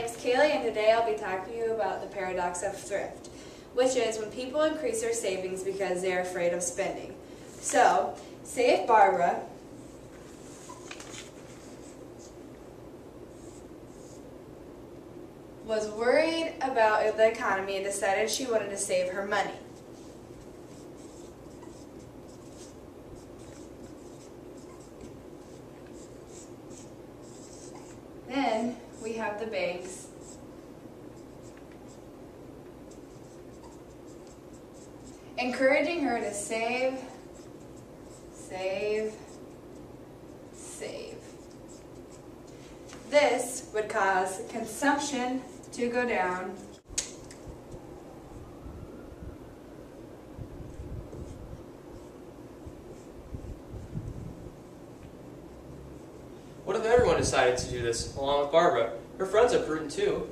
name is Kaylee, and today I'll be talking to you about the paradox of thrift, which is when people increase their savings because they're afraid of spending. So, say if Barbara was worried about the economy and decided she wanted to save her money. Then we have the banks encouraging her to save. This would cause consumption to go down What if everyone decided to do this, along with Barbara? Her friends are prudent too.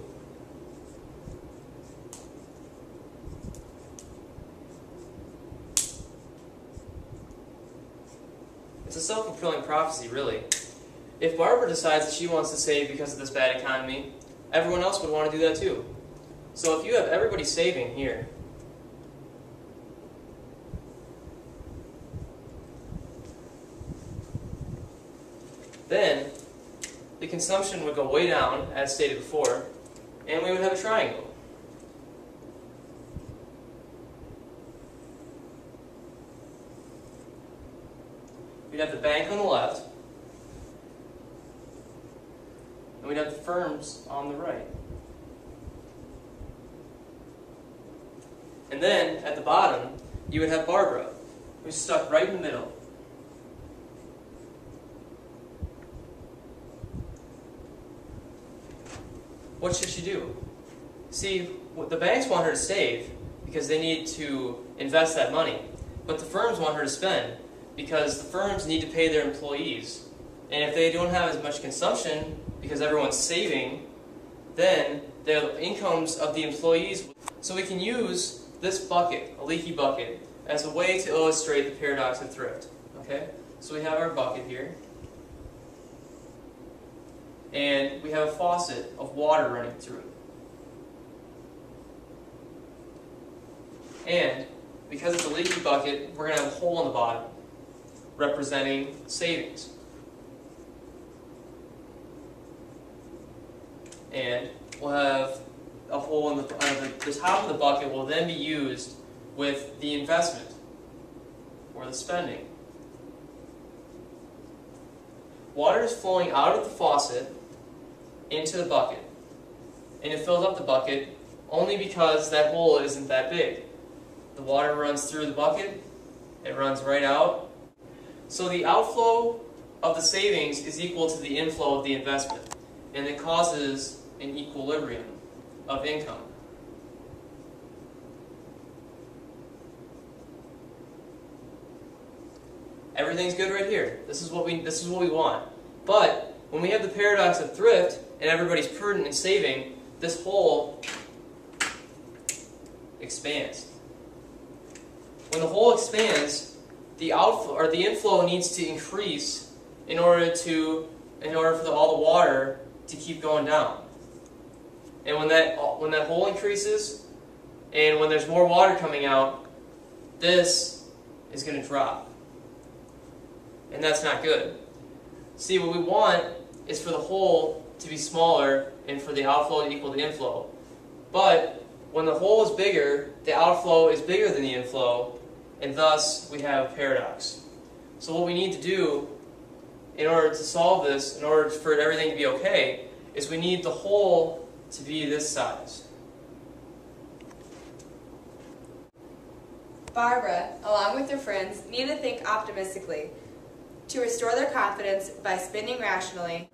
It's a self-fulfilling prophecy, really. If Barbara decides that she wants to save because of this bad economy, everyone else would want to do that too. So if you have everybody saving here, then the consumption would go way down, as stated before, and we would have a triangle. We'd have the bank on the left, and we'd have the firms on the right. And then, at the bottom, you would have Barbara, who's stuck right in the middle. What should she do? See, the banks want her to save because they need to invest that money, but the firms want her to spend because the firms need to pay their employees. And if they don't have as much consumption because everyone's saving, then the incomes of the employees. So we can use this bucket, a leaky bucket, as a way to illustrate the paradox of thrift. Okay? So we have our bucket here. And we have a faucet of water running through it. And because it's a leaky bucket, we're going to have a hole in the bottom, representing savings. And we'll have a hole in the top of the bucket will then be used with the investment, or the spending. Water is flowing out of the faucet into the bucket, and it fills up the bucket only because that hole isn't that big. The water runs through the bucket, it runs right out. So the outflow of the savings is equal to the inflow of the investment, and it causes an equilibrium of income. Everything's good right here. This is what we want. But when we have the paradox of thrift and everybody's prudent and saving, this hole expands. When the hole expands, the outflow or the inflow needs to increase in order for all the water to keep going down. And when that hole increases and when there's more water coming out, this is going to drop. And that's not good. See, what we want is for the hole to be smaller and for the outflow to equal the inflow. But when the hole is bigger, the outflow is bigger than the inflow, and thus we have a paradox. So what we need to do in order to solve this, in order for everything to be okay, is we need the hole to be this size. Barbara, along with her friends, need to think optimistically to restore their confidence by spending rationally,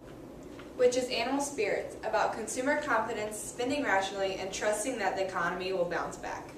which is animal spirits, about consumer confidence, spending rationally, and trusting that the economy will bounce back.